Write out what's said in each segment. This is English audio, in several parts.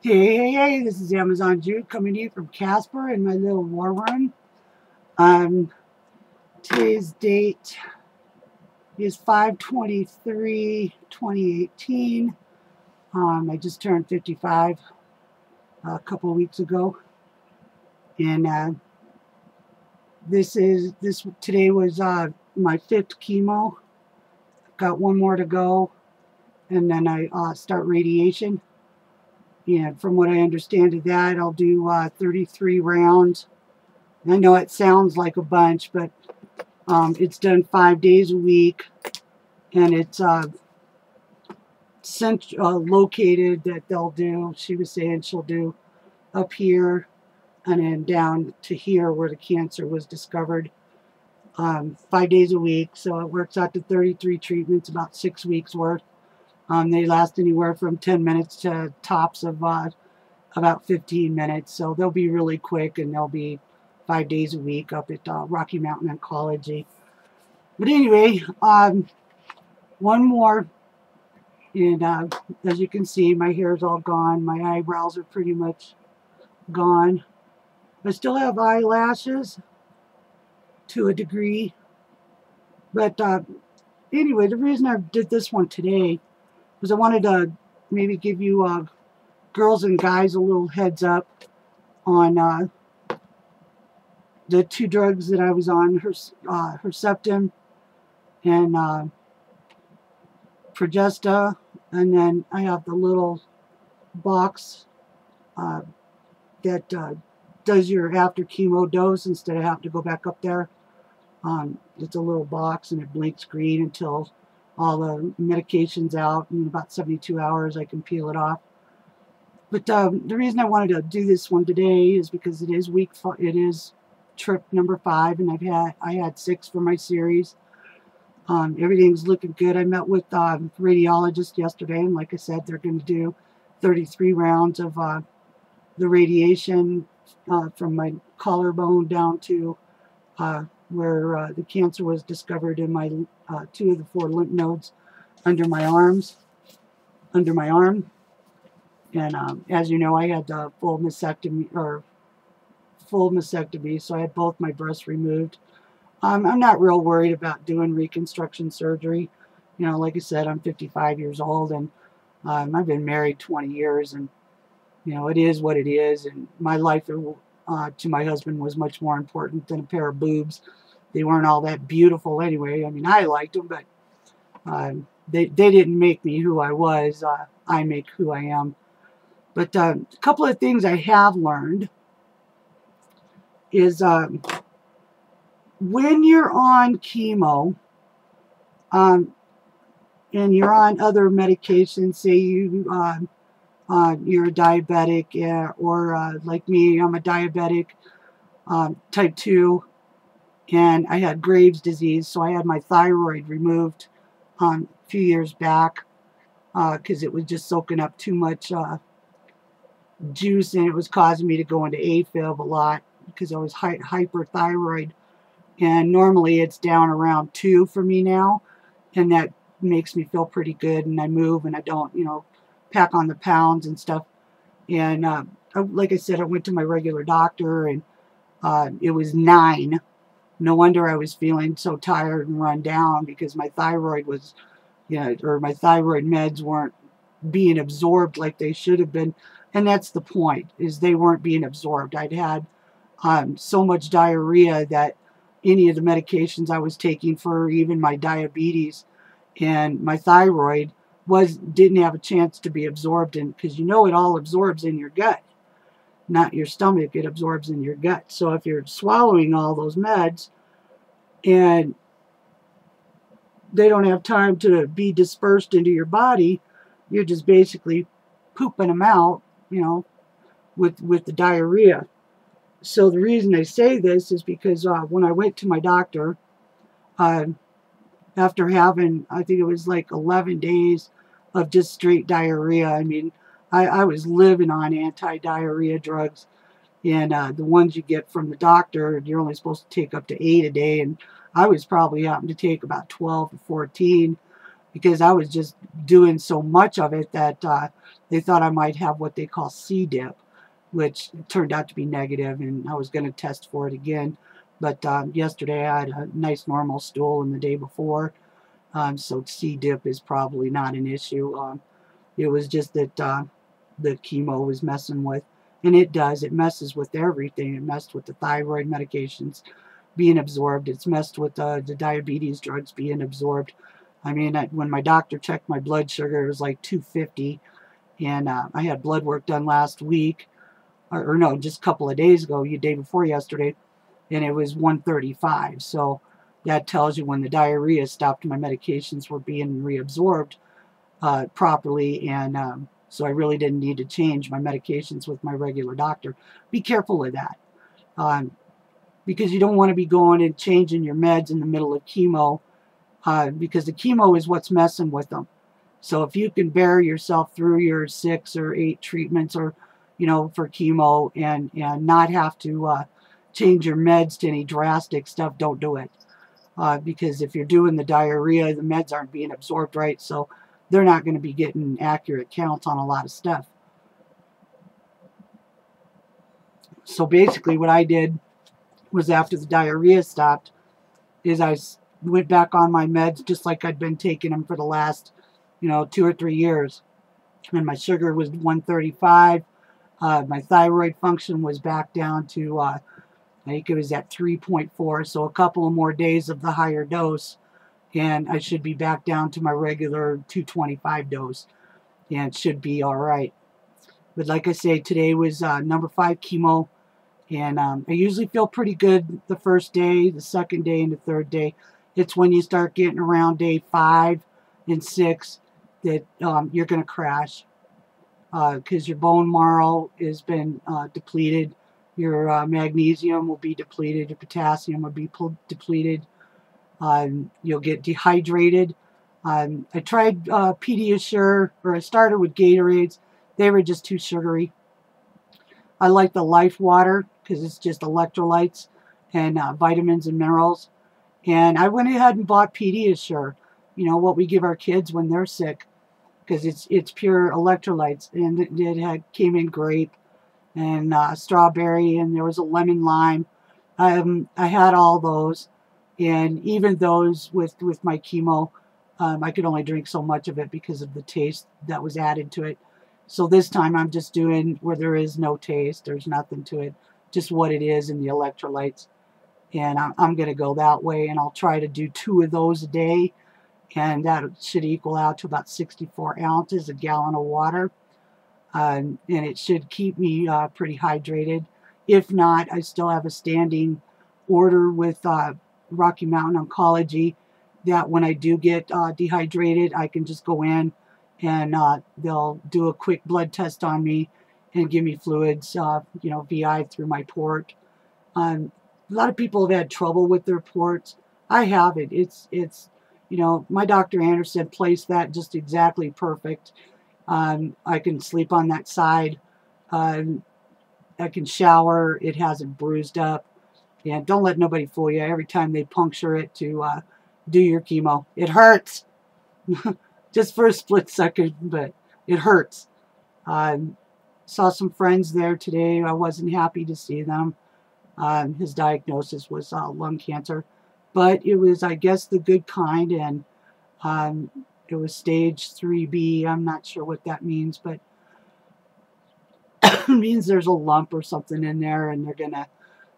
Hey, this is Amazon Jude coming to you from Casper in my little war room. Um, Today's date is 5/23/2018. I just turned 55 a couple of weeks ago. And today was my 5th chemo. Got one more to go, and then I start radiation. And from what I understand of that, I'll do 33 rounds. I know it sounds like a bunch, but it's done 5 days a week, and it's located that they'll do. She was saying she'll do up here and then down to here where the cancer was discovered. 5 days a week, so it works out to 33 treatments, about 6 weeks worth. They last anywhere from 10 minutes to tops of about 15 minutes, so they'll be really quick, and they'll be 5 days a week up at Rocky Mountain Oncology. But anyway, one more, and as you can see, my hair's all gone. My eyebrows are pretty much gone. I still have eyelashes to a degree, but anyway, the reason I did this one today was I wanted to maybe give you girls and guys a little heads up on the 2 drugs that I was on, Herceptin and Progesta, and then I have the little box that does your after chemo dose instead of having to go back up there. It's a little box, and it blinks green until all the medication's out. In about 72 hours, I can peel it off. But the reason I wanted to do this one today is because it is it is trip number 5, and I had 6 for my series. Everything's looking good. I met with the radiologist yesterday, and like I said, they're going to do 33 rounds of the radiation from my collarbone down to where the cancer was discovered in my 2 of the 4 lymph nodes under my arm. And as you know, I had full mastectomy, so I had both my breasts removed. I'm not real worried about doing reconstruction surgery. You know, like I said, I'm 55 years old, and I've been married 20 years, and you know, it is what it is. And my life to my husband was much more important than a pair of boobs. They weren't all that beautiful anyway. I mean, I liked them, but they didn't make me who I was. I make who I am. But a couple of things I have learned is when you're on chemo and you're on other medications, say you're a diabetic, or like me, I'm a diabetic type 2, and I had Graves' disease, so I had my thyroid removed a few years back because it was just soaking up too much juice, and it was causing me to go into AFib a lot because I was hyperthyroid. And normally it's down around 2 for me now, and that makes me feel pretty good, and I move, and I don't, you know, pack on the pounds and stuff. And like I said, I went to my regular doctor, and it was 9. No wonder I was feeling so tired and run down, because my thyroid was, you know, or my thyroid meds weren't being absorbed like they should have been. And that's the point, is they weren't being absorbed. I'd had so much diarrhea that any of the medications I was taking for even my diabetes and my thyroid didn't have a chance to be absorbed in, because you know it all absorbs in your gut, not your stomach. It absorbs in your gut. So if you're swallowing all those meds and they don't have time to be dispersed into your body, you're just basically pooping them out, you know, with the diarrhea. So the reason I say this is because when I went to my doctor, after having, I think it was like 11 days of just straight diarrhea. I mean, I was living on anti-diarrhea drugs, and the ones you get from the doctor, you're only supposed to take up to 8 a day, and I was probably having to take about 12 or 14. because I was just doing so much of it that they thought I might have what they call C. diff, which turned out to be negative, and I was going to test for it again. But yesterday I had a nice normal stool, and the day before, so C. diff is probably not an issue. It was just that the chemo was messing with, and it does. It messes with everything. It messed with the thyroid medications being absorbed. It's messed with the diabetes drugs being absorbed. I mean, when my doctor checked my blood sugar, it was like 250, and I had blood work done last week, or no, just a couple of days ago, day before yesterday, and it was 135. So that tells you when the diarrhea stopped, my medications were being reabsorbed properly, and so I really didn't need to change my medications with my regular doctor. Be careful with that, because you don't want to be going and changing your meds in the middle of chemo, because the chemo is what's messing with them. So if you can bear yourself through your 6 or 8 treatments, or for chemo, and not have to change your meds to any drastic stuff, don't do it. Because if you're doing the diarrhea, the meds aren't being absorbed right, so they're not going to be getting accurate counts on a lot of stuff. So basically what I did was, after the diarrhea stopped, is I went back on my meds just like I'd been taking them for the last 2 or 3 years. And my sugar was 135. My thyroid function was back down to, I think it was at 3.4. So a couple of more days of the higher dose, and I should be back down to my regular 225 dose, and it should be all right. But like I say, today was number 5 chemo, and I usually feel pretty good the first day, the second day, and the third day. It's when you start getting around day 5 and 6 that you're going to crash, because your bone marrow has been depleted, your magnesium will be depleted, your potassium will be depleted, you'll get dehydrated. I tried Pediasure, or I started with Gatorades. They were just too sugary. I like the Life Water because it's just electrolytes and vitamins and minerals. And I went ahead and bought Pediasure, what we give our kids when they're sick, because it's pure electrolytes, and it came in grape and strawberry, and there was a lemon lime. I had all those, and even those with my chemo, I could only drink so much of it because of the taste that was added to it. So this time I'm just doing where there is no taste, there's nothing to it, just what it is in the electrolytes. And I'm going to go that way, and I'll try to do 2 of those a day, and that should equal out to about 64 ounces, a gallon of water. And it should keep me pretty hydrated. If not, I still have a standing order with Rocky Mountain Oncology, that when I do get dehydrated, I can just go in, and they'll do a quick blood test on me and give me fluids, VI through my port. A lot of people have had trouble with their ports. I haven't. It's my Dr. Anderson placed that just exactly perfect. I can sleep on that side. I can shower. It hasn't bruised up. And don't let nobody fool you. Every time they puncture it to do your chemo, it hurts. Just for a split second, but it hurts. Saw some friends there today. I wasn't happy to see them. His diagnosis was lung cancer, but it was, I guess, the good kind, and it was stage 3B. I'm not sure what that means, but it means there's a lump or something in there, and they're going to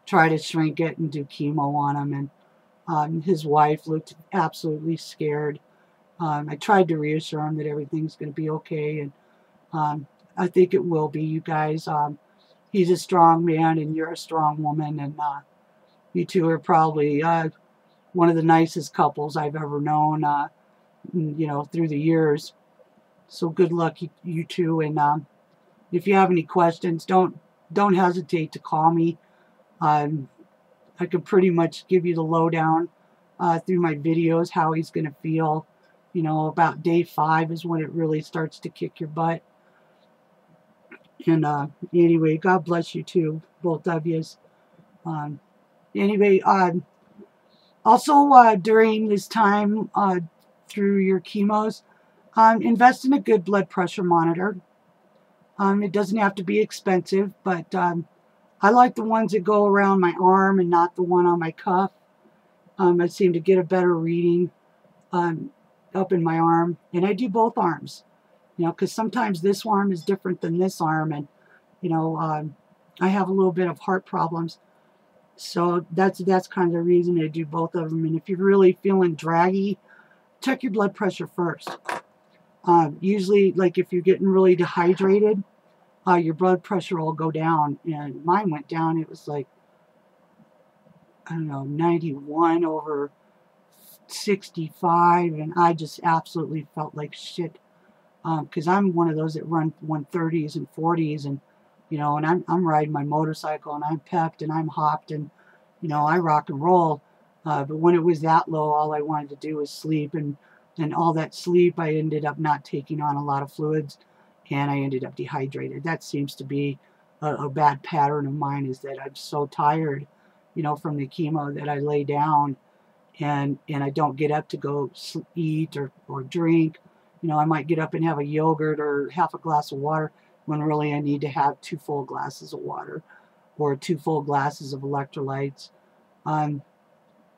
try to shrink it and do chemo on him. And his wife looked absolutely scared. I tried to reassure him that everything's going to be okay, and I think it will be, you guys. He's a strong man, and you're a strong woman, and you two are probably one of the nicest couples I've ever known, through the years. So good luck, you two, and if you have any questions, don't hesitate to call me. I could pretty much give you the lowdown through my videos, how he's going to feel. About day 5 is when it really starts to kick your butt. And anyway, God bless you too, both of yous. Anyway, also during this time, through your chemos, invest in a good blood pressure monitor. It doesn't have to be expensive, but I like the ones that go around my arm and not the one on my cuff. I seem to get a better reading up in my arm, and I do both arms, you know, because sometimes this arm is different than this arm, and you know, I have a little bit of heart problems, so that's kind of the reason I do both of them. And if you're really feeling draggy, check your blood pressure first. Usually, like if you're getting really dehydrated, your blood pressure will go down, and mine went down. It was like, I don't know, 91 over 65, and I just absolutely felt like shit, because I'm one of those that run 130s and 40s, and you know, and I'm riding my motorcycle, and I'm pepped, and I'm hopped, and you know, I rock and roll. But when it was that low, all I wanted to do was sleep, and all that sleep, I ended up not taking on a lot of fluids, and I ended up dehydrated. That seems to be a bad pattern of mine, is that I'm so tired, you know, from the chemo, that I lay down and I don't get up to go eat or drink. You know, I might get up and have a yogurt or half a glass of water, when really I need to have 2 full glasses of water or 2 full glasses of electrolytes.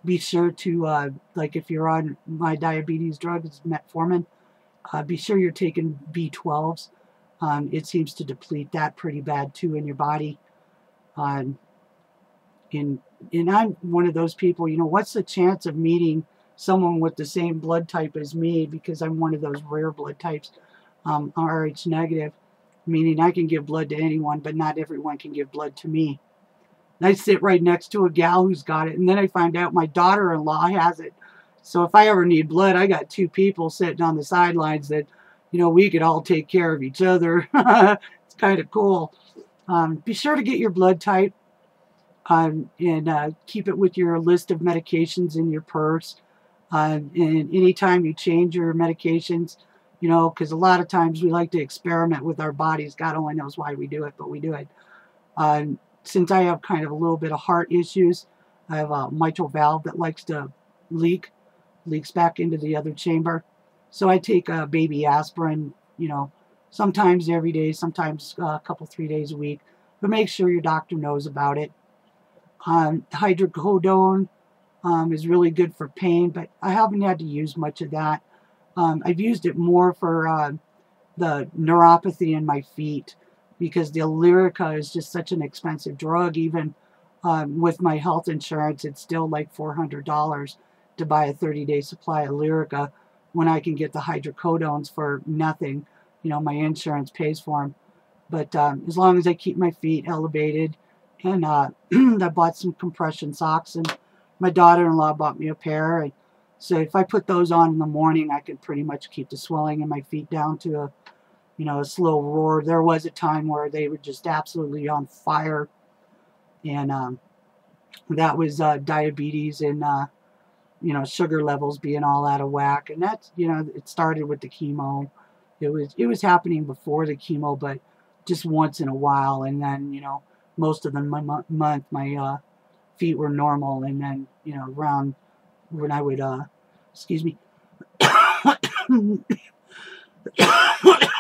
Be sure to, like if you're on my diabetes drug, it's metformin, be sure you're taking B12s. It seems to deplete that pretty bad too in your body. And I'm one of those people, you know, what's the chance of meeting someone with the same blood type as me, because I'm one of those rare blood types, Rh negative, meaning I can give blood to anyone, but not everyone can give blood to me. And I sit right next to a gal who's got it, and then I find out my daughter-in-law has it. So if I ever need blood, I got 2 people sitting on the sidelines that, you know, we could all take care of each other. It's kind of cool. Be sure to get your blood type, and keep it with your list of medications in your purse. And anytime you change your medications, you know, because a lot of times we like to experiment with our bodies. God only knows why we do it, but we do it. Since I have kind of a little bit of heart issues, I have a mitral valve that likes to leaks back into the other chamber. So I take a baby aspirin, you know, sometimes every day, sometimes a couple, 3 days a week. But make sure your doctor knows about it. Hydrocodone is really good for pain, but I haven't had to use much of that. I've used it more for the neuropathy in my feet, because the Lyrica is just such an expensive drug. Even with my health insurance, it's still like $400 to buy a 30-day supply of Lyrica, when I can get the hydrocodones for nothing. You know, my insurance pays for them. But as long as I keep my feet elevated, and I bought some compression socks, and my daughter-in-law bought me a pair. And so if I put those on in the morning, I can pretty much keep the swelling in my feet down to a, you know, a slow roar. There was a time where they were just absolutely on fire, and that was diabetes and you know, sugar levels being all out of whack. And that's, you know, it started with the chemo. It was happening before the chemo, but just once in a while. And then, you know, most of the month my feet were normal. And then, you know, around when I would excuse me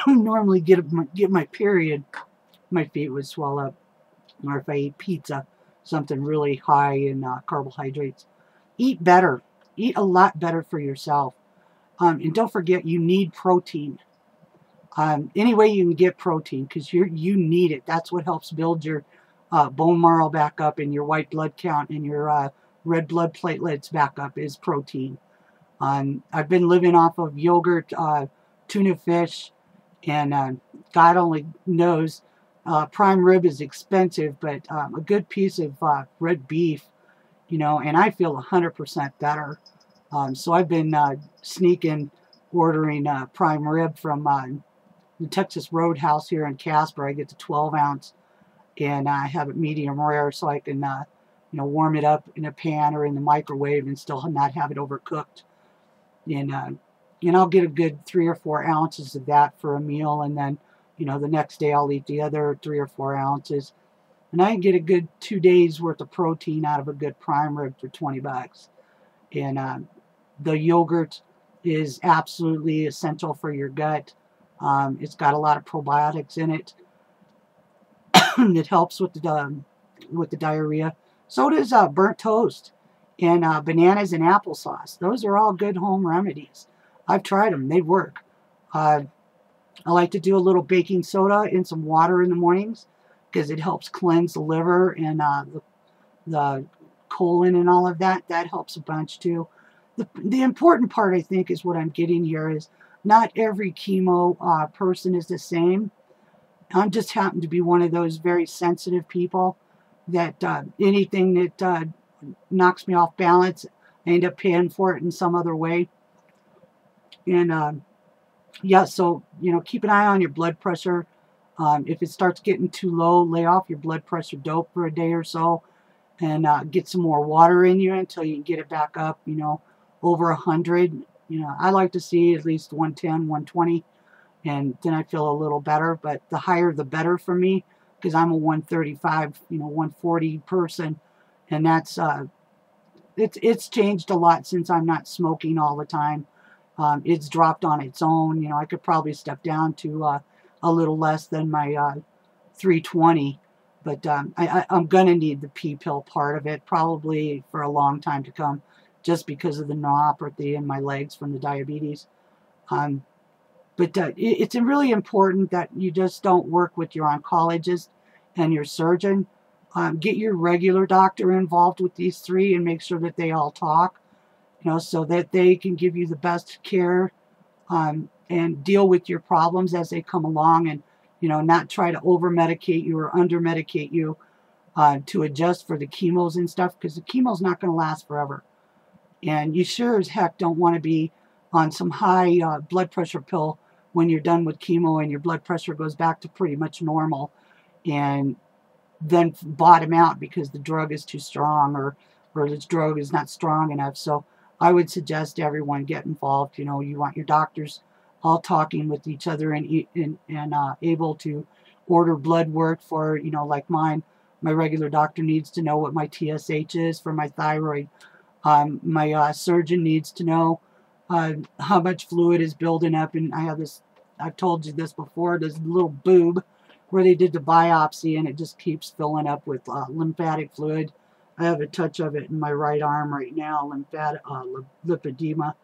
normally get my period, my feet would swell up. Or if I ate pizza, something really high in carbohydrates. Eat better. Eat a lot better for yourself. And don't forget, you need protein. Any way you can get protein, because you need it. That's what helps build your bone marrow back up, and your white blood count, and your red blood platelets back up, is protein. I've been living off of yogurt, tuna fish, and God only knows, prime rib is expensive, but a good piece of red beef, you know, and I feel 100% better. So I've been sneaking, ordering prime rib from the Texas Roadhouse here in Casper. I get the 12-ounce, and I have it medium rare, so I can, you know, warm it up in a pan or in the microwave and still not have it overcooked. And I'll get a good 3 or 4 ounces of that for a meal, and then, you know, the next day I'll eat the other 3 or 4 ounces. And I can get a good 2 days worth of protein out of a good prime rib for $20. And the yogurt, is absolutely essential for your gut. It's got a lot of probiotics in it. It helps with the diarrhea. So does burnt toast and bananas and applesauce. Those are all good home remedies. I've tried them. They work. Uh, I like to do a little baking soda in some water in the mornings because it helps cleanse the liver and the colon and all of that. That helps a bunch too. The important part, I think, is what I'm getting here is not every chemo person is the same. I just happen to be one of those very sensitive people that anything that knocks me off balance, I end up paying for it in some other way. And yeah, so, keep an eye on your blood pressure. If it starts getting too low, lay off your blood pressure dope for a day or so and get some more water in you until you can get it back up, over 100. I like to see at least 110, 120, and then I feel a little better. But the higher the better for me, because I'm a 135, 140 person, and that's it's changed a lot since I'm not smoking all the time. It's dropped on its own. I could probably step down to a little less than my 320, but I'm going to need the pea pill part of it probably for a long time to come, just because of the neuropathy in my legs from the diabetes. But it's really important that you just don't work with your oncologist and your surgeon. Get your regular doctor involved with these three and make sure that they all talk, so that they can give you the best care and deal with your problems as they come along, and not try to over-medicate you or under-medicate you to adjust for the chemos and stuff, because the chemo's not going to last forever. And you sure as heck don't want to be on some high blood pressure pill when you're done with chemo and your blood pressure goes back to pretty much normal, and then bottom out because the drug is too strong or this drug is not strong enough. So I would suggest everyone get involved. You want your doctors all talking with each other and able to order blood work for, like mine. My regular doctor needs to know what my TSH is for my thyroid. My surgeon needs to know how much fluid is building up. And I have this, I've told you this before, this little boob where they did the biopsy, and it just keeps filling up with lymphatic fluid. I have a touch of it in my right arm right now, lipedema.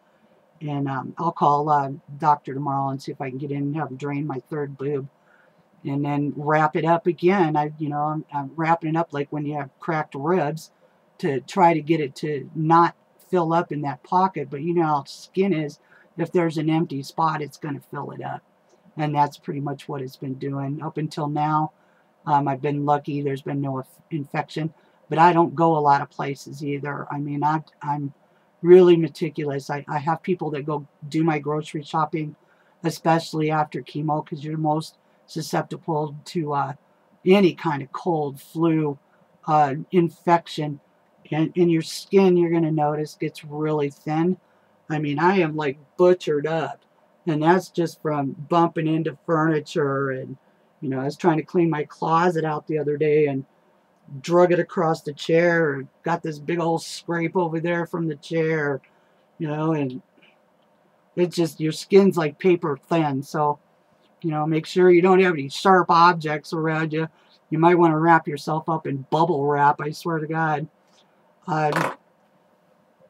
And I'll call doctor tomorrow and see if I can get in and have him drain my third boob, and then wrap it up again. I'm wrapping it up like when you have cracked ribs to try to get it to not fill up in that pocket. But you know how skin is. If there's an empty spot, it's going to fill it up. And that's pretty much what it's been doing up until now. I've been lucky. There's been no infection. But I don't go a lot of places either. I mean, I'm really meticulous. I have people that go do my grocery shopping, especially after chemo, because you're most susceptible to any kind of cold, flu, infection. And your skin, you're going to notice, gets really thin. I mean, I am like butchered up. And that's just from bumping into furniture. And, I was trying to clean my closet out the other day and drug it across the chair. Got this big old scrape over there from the chair, and it's just, your skin's like paper thin. So, make sure you don't have any sharp objects around you. You might want to wrap yourself up in bubble wrap, I swear to God.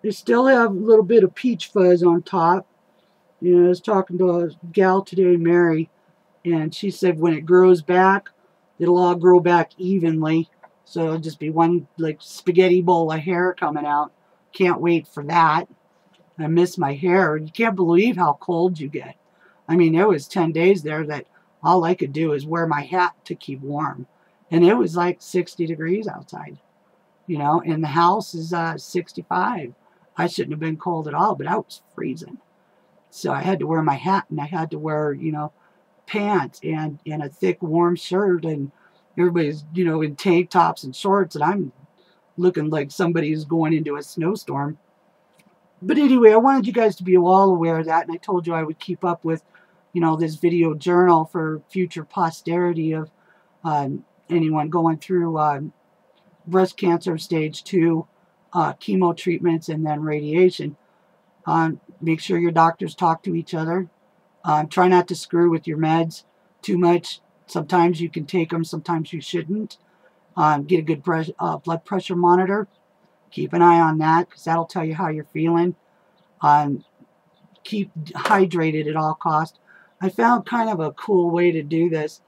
They still have a little bit of peach fuzz on top. I was talking to a gal today, Mary, and she said when it grows back, it'll all grow back evenly. So it'll just be one like spaghetti bowl of hair coming out. Can't wait for that. I miss my hair. You can't believe how cold you get. I mean, there was 10 days there that all I could do is wear my hat to keep warm. And it was like 60 degrees outside. And the house is 65. I shouldn't have been cold at all, but I was freezing. So I had to wear my hat, and I had to wear, pants and a thick warm shirt, and everybody's, in tank tops and shorts, and I'm looking like somebody's going into a snowstorm. But anyway, I wanted you guys to be all aware of that, and I told you I would keep up with, this video journal for future posterity of anyone going through breast cancer stage 2, chemo treatments, and then radiation. Make sure your doctors talk to each other. Try not to screw with your meds too much. Sometimes you can take them, sometimes you shouldn't. Get a good blood pressure monitor. Keep an eye on that because that'll tell you how you're feeling. Keep hydrated at all costs. I found kind of a cool way to do this.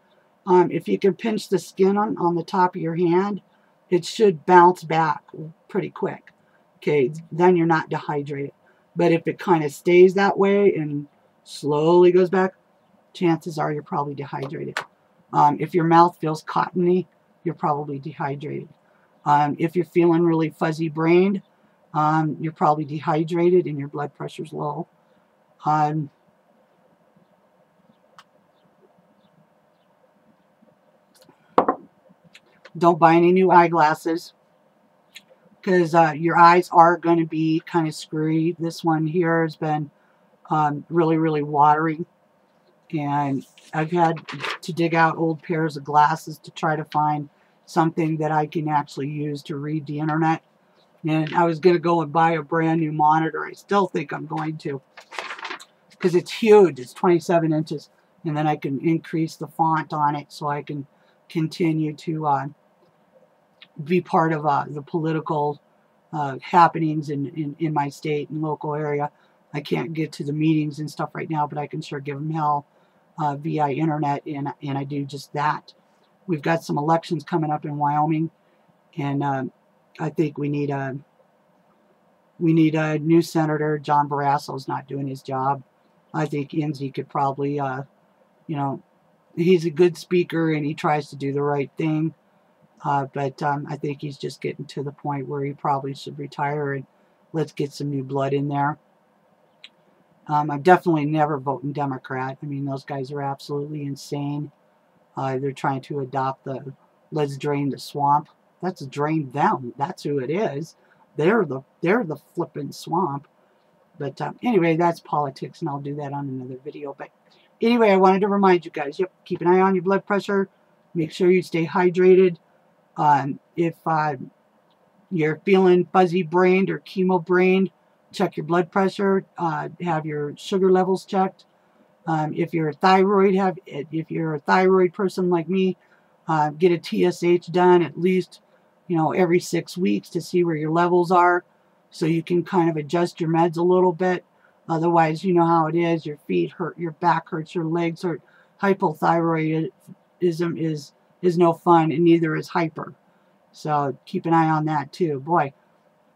If you can pinch the skin on the top of your hand, it should bounce back pretty quick. Okay, then you're not dehydrated. But if it kind of stays that way and slowly goes back, chances are you're probably dehydrated. If your mouth feels cottony, you're probably dehydrated. If you're feeling really fuzzy brained, you're probably dehydrated and your blood pressure's low. Don't buy any new eyeglasses because your eyes are going to be kind of screwy. This one here has been really, really watery. And I've had to dig out old pairs of glasses to try to find something that I can actually use to read the internet. And I was going to go and buy a brand new monitor. I still think I'm going to because it's huge. It's 27 inches. And then I can increase the font on it so I can continue to be part of the political happenings in my state and local area. I can't get to the meetings and stuff right now, but I can sure give them hell via internet, and I do just that. We've got some elections coming up in Wyoming, and I think we need a new senator. John Barrasso's not doing his job. I think Enzi could probably, you know, he's a good speaker and he tries to do the right thing. But I think he's just getting to the point where he probably should retire and let's get some new blood in there. I'm definitely never voting Democrat. I mean, those guys are absolutely insane. They're trying to adopt the let's drain the swamp. That's drain them. That's who it is. They're the flippin' swamp. But anyway, that's politics, and I'll do that on another video. But anyway, I wanted to remind you guys, yep, keep an eye on your blood pressure. Make sure you stay hydrated. If you're feeling fuzzy-brained or chemo-brained, check your blood pressure. Have your sugar levels checked. If you're a thyroid person like me, get a TSH done at least, you know, every 6 weeks to see where your levels are, so you can kind of adjust your meds a little bit. Otherwise, you know how it is. Your feet hurt, your back hurts, your legs hurt. Hypothyroidism is no fun, and neither is hyper. So keep an eye on that too. Boy,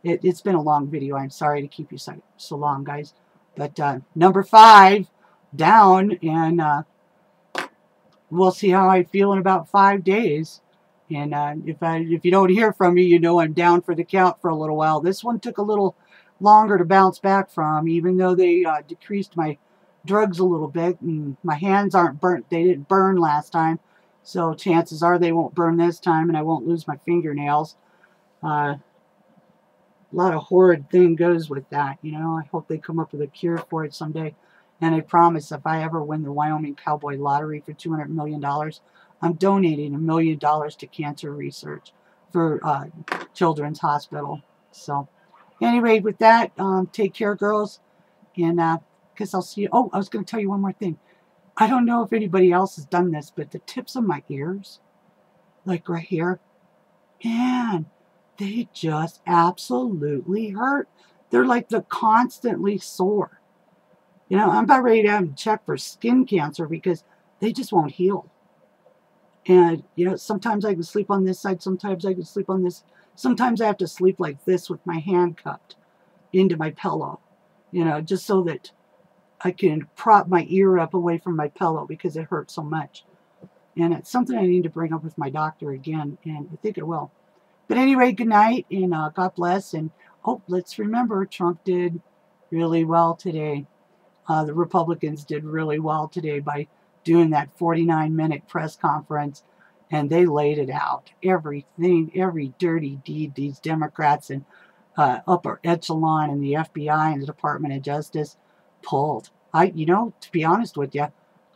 it's been a long video. I'm sorry to keep you so long, guys. But number 5 down, and we'll see how I feel in about 5 days. And if you don't hear from me, you know I'm down for the count for a little while. This one took a little longer to bounce back from, even though they decreased my drugs a little bit, and my hands aren't burnt. They didn't burn last time, so chances are they won't burn this time, and I won't lose my fingernails. A lot of horrid thing goes with that, you know. I hope they come up with a cure for it someday. And I promise, if I ever win the Wyoming Cowboy Lottery for $200 million, I'm donating $1 million to cancer research for Children's Hospital. So, anyway, with that, take care, girls. And guess I'll see you. Oh, I was going to tell you one more thing. I don't know if anybody else has done this, but the tips of my ears, like right here, man, they just absolutely hurt. They're like they're constantly sore. You know, I'm about ready to have them check for skin cancer because they just won't heal. And, you know, sometimes I can sleep on this side, sometimes I can sleep on this. Sometimes I have to sleep like this with my hand cupped into my pillow, you know, just so that I can prop my ear up away from my pillow because it hurts so much. And it's something I need to bring up with my doctor again, and I think it will. But anyway, good night, and God bless. And oh, let's remember, Trump did really well today. The Republicans did really well today by doing that 49-minute press conference, and they laid it out. Everything, every dirty deed these Democrats and upper echelon and the FBI and the Department of Justice pulled. You know, to be honest with you,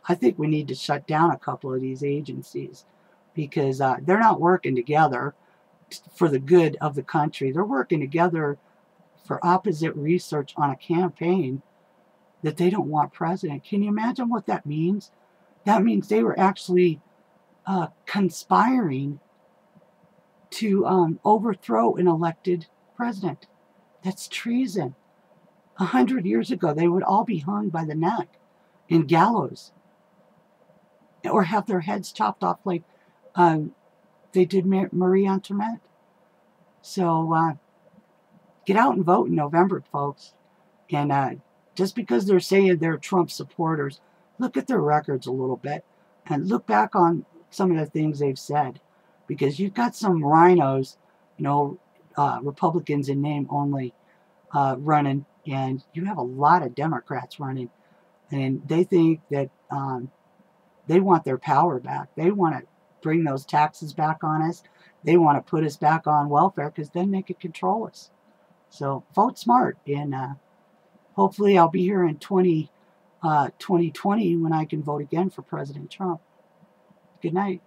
I think we need to shut down a couple of these agencies because they're not working together for the good of the country. They're working together for opposite research on a campaign that they don't want president. Can you imagine what that means? That means they were actually conspiring to overthrow an elected president. That's treason. 100 years ago, they would all be hung by the neck in gallows, or have their heads chopped off like they did Marie Antoinette. So get out and vote in November, folks. And just because they're saying they're Trump supporters, look at their records a little bit and look back on some of the things they've said. Because you've got some rhinos, you know, Republicans in name only running, and you have a lot of Democrats running. And they think that they want their power back. They want to bring those taxes back on us. They want to put us back on welfare because then they could control us. So vote smart, and hopefully I'll be here in 2020 when I can vote again for President Trump. Good night.